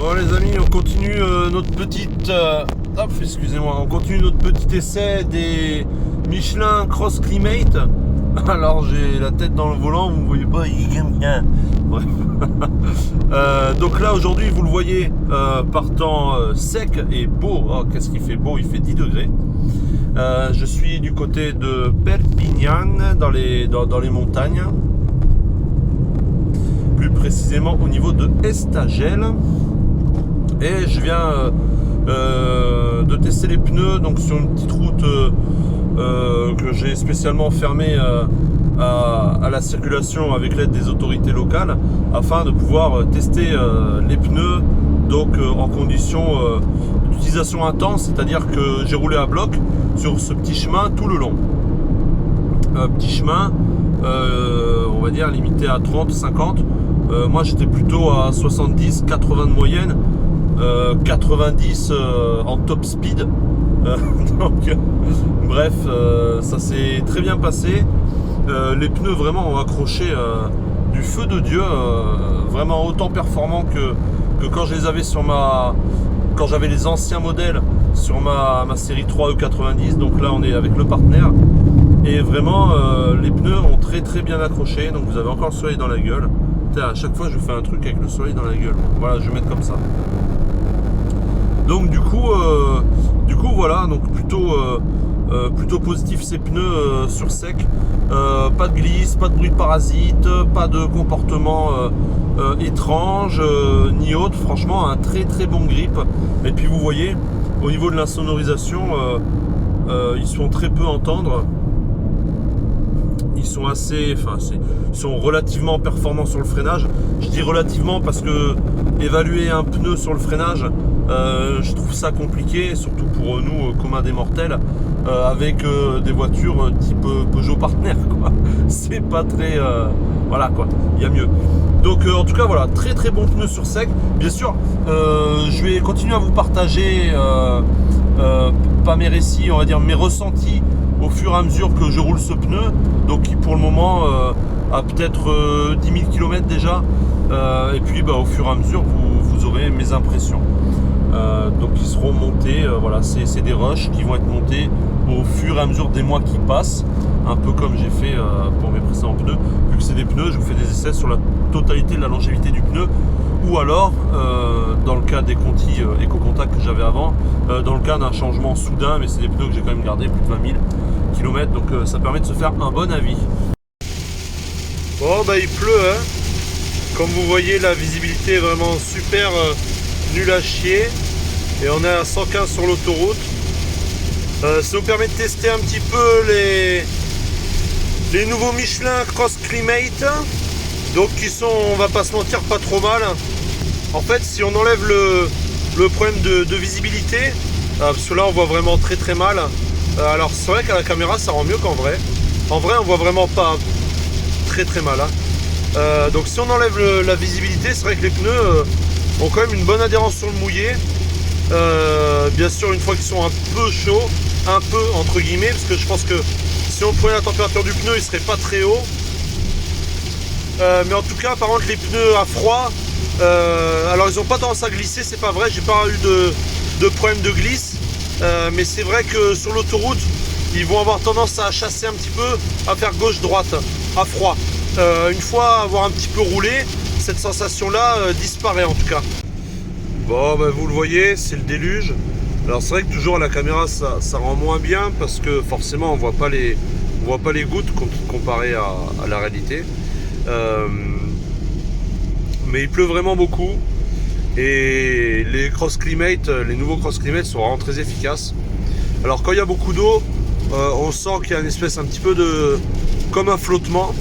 Bon les amis, on continue notre petite excusez-moi, on continue notre petit essai des Michelin Cross Climate. Alors j'ai la tête dans le volant, vous ne voyez pas, il aime bien. Bref. Donc là aujourd'hui vous le voyez, par temps sec et beau. Oh, qu'est-ce qu'il fait beau, il fait 10 degrés. Je suis du côté de Perpignan, dans les montagnes. Plus précisément au niveau de Estagel. Et je viens de tester les pneus donc sur une petite route que j'ai spécialement fermée à la circulation avec l'aide des autorités locales afin de pouvoir tester les pneus donc en conditions d'utilisation intense, c'est-à-dire que j'ai roulé à bloc sur ce petit chemin tout le long. Petit chemin, on va dire limité à 30-50. Moi j'étais plutôt à 70-80 de moyenne. 90 en top speed. Donc, bref, ça s'est très bien passé. Les pneus vraiment ont accroché du feu de Dieu, vraiment autant performant que quand je les avais quand j'avais les anciens modèles sur ma série 3 E90. Donc là on est avec le partenaire et vraiment les pneus ont très très bien accroché. Donc vous avez encore le soleil dans la gueule. À chaque fois je fais un truc avec le soleil dans la gueule. Voilà, je vais mettre comme ça. Donc du coup voilà, donc plutôt positif ces pneus sur sec. Pas de glisse, pas de bruit de parasite, pas de comportement étrange ni autre. Franchement un très très bon grip. Et puis vous voyez au niveau de l'insonorisation ils sont très peu à entendre. Ils sont ils sont relativement performants sur le freinage. Je dis relativement parce que évaluer un pneu sur le freinage, je trouve ça compliqué, surtout pour nous communs des mortels, avec des voitures type Peugeot Partner, quoi. C'est pas très voilà quoi, il y a mieux. Donc en tout cas voilà, très très bon pneu sur sec. Bien sûr, je vais continuer à vous partager pas mes récits, on va dire mes ressentis au fur et à mesure que je roule ce pneu, donc qui pour le moment a peut-être 10 000 km déjà, et puis au fur et à mesure vous aurez mes impressions. Donc ils seront montés, voilà, c'est des rushs qui vont être montés au fur et à mesure des mois qui passent, un peu comme j'ai fait pour mes précédents pneus. Vu que c'est des pneus, je vous fais des essais sur la totalité de la longévité du pneu, ou alors dans le cas des Conti Eco-Contact que j'avais avant, dans le cas d'un changement soudain, mais c'est des pneus que j'ai quand même gardé plus de 20 000 km, donc ça permet de se faire un bon avis. Bon il pleut, hein. Comme vous voyez la visibilité est vraiment super nulle à chier, et on est à 115 sur l'autoroute. Ça nous permet de tester un petit peu les nouveaux Michelin Cross Climate, donc qui sont, on va pas se mentir, pas trop mal. En fait, si on enlève le problème de visibilité, parce que là on voit vraiment très très mal. Alors c'est vrai qu'à la caméra ça rend mieux qu'en vrai. En vrai on voit vraiment pas très très mal, hein. Donc si on enlève la visibilité, c'est vrai que les pneus ont quand même une bonne adhérence sur le mouillé. Bien sûr une fois qu'ils sont un peu chauds, un peu entre guillemets, parce que je pense que si on prenait la température du pneu il serait pas très haut. Mais en tout cas par contre les pneus à froid, alors ils n'ont pas tendance à glisser, c'est pas vrai, j'ai pas eu de problème de glisse, mais c'est vrai que sur l'autoroute ils vont avoir tendance à chasser un petit peu, à faire gauche-droite à froid. Une fois avoir un petit peu roulé, cette sensation là disparaît en tout cas. Bon vous le voyez, c'est le déluge. Alors c'est vrai que toujours à la caméra ça rend moins bien, parce que forcément on voit pas les gouttes comparé à la réalité. Mais il pleut vraiment beaucoup, et les Cross Climate, les nouveaux Cross Climate sont vraiment très efficaces. Alors quand il y a beaucoup d'eau, on sent qu'il y a une espèce un petit peu comme un flottement.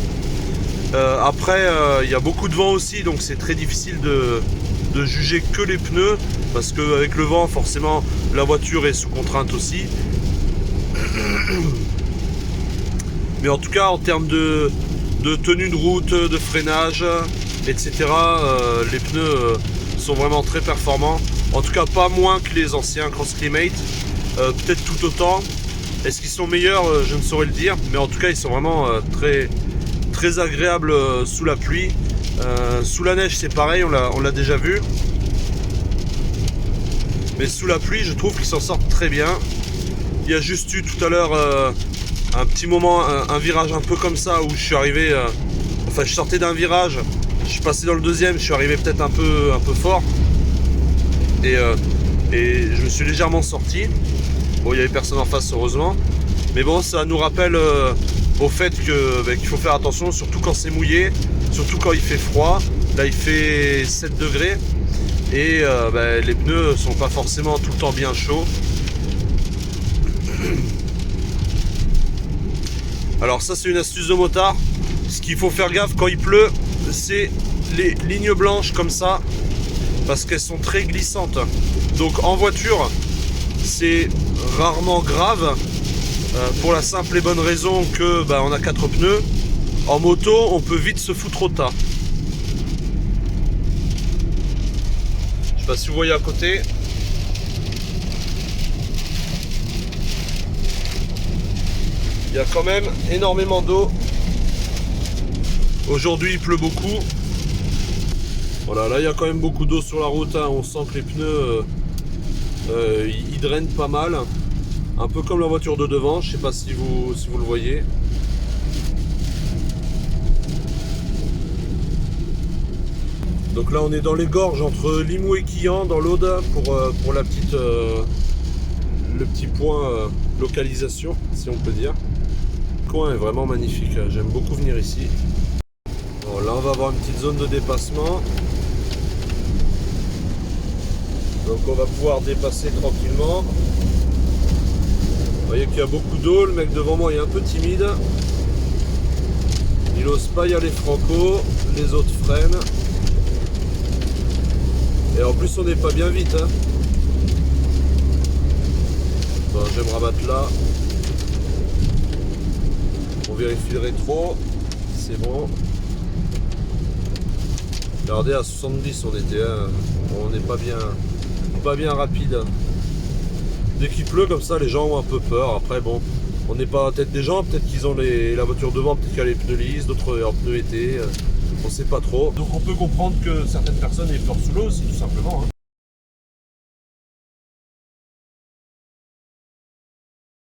Après il y a beaucoup de vent aussi, donc c'est très difficile de juger que les pneus, parce qu'avec le vent forcément la voiture est sous contrainte aussi. Mais en tout cas en termes de tenue de route, de freinage, etc. Les pneus sont vraiment très performants. En tout cas pas moins que les anciens Cross Climate, peut-être tout autant. Est-ce qu'ils sont meilleurs? Je ne saurais le dire, mais en tout cas ils sont vraiment très, très agréables sous la pluie. Sous la neige c'est pareil, on l'a déjà vu. Mais sous la pluie, je trouve qu'ils s'en sortent très bien. Il y a juste eu tout à l'heure un petit moment, un virage un peu comme ça où je suis arrivé. Enfin, je sortais d'un virage, je suis passé dans le deuxième, je suis arrivé peut-être un peu fort. Et je me suis légèrement sorti. Bon, il n'y avait personne en face, heureusement. Mais bon, ça nous rappelle au fait qu'il faut faire attention, surtout quand c'est mouillé, surtout quand il fait froid. Là, il fait 7 degrés. Et les pneus sont pas forcément tout le temps bien chauds. Alors ça, c'est une astuce de motard. Ce qu'il faut faire gaffe quand il pleut, c'est les lignes blanches comme ça, parce qu'elles sont très glissantes. Donc en voiture, c'est rarement grave, pour la simple et bonne raison que on a 4 pneus. En moto, on peut vite se foutre au tas. Je sais pas si vous voyez à côté. Il y a quand même énormément d'eau. Aujourd'hui il pleut beaucoup. Voilà, là il y a quand même beaucoup d'eau sur la route, hein. On sent que les pneus ils drainent pas mal. Un peu comme la voiture de devant, je sais pas si vous le voyez. Donc là on est dans les gorges entre Limoux et Quillan dans l'Aude pour la petite le petit point localisation, si on peut dire. Le coin est vraiment magnifique, j'aime beaucoup venir ici. Bon, là on va avoir une petite zone de dépassement. Donc on va pouvoir dépasser tranquillement. Vous voyez qu'il y a beaucoup d'eau, le mec devant moi est un peu timide. Il n'ose pas y aller franco, les autres freinent. Et en plus on n'est pas bien vite, hein. Bon, je vais me rabattre là. On vérifie le rétro. C'est bon. Regardez, à 70 on était, hein. On n'est pas bien rapide. Dès qu'il pleut comme ça, les gens ont un peu peur. Après bon, on n'est pas la tête des gens, peut-être qu'ils ont la voiture devant, peut-être qu'elle a les pneus lisses, d'autres en pneus été. On sait pas trop. Donc on peut comprendre que certaines personnes aient peur sous l'eau aussi, tout simplement, hein.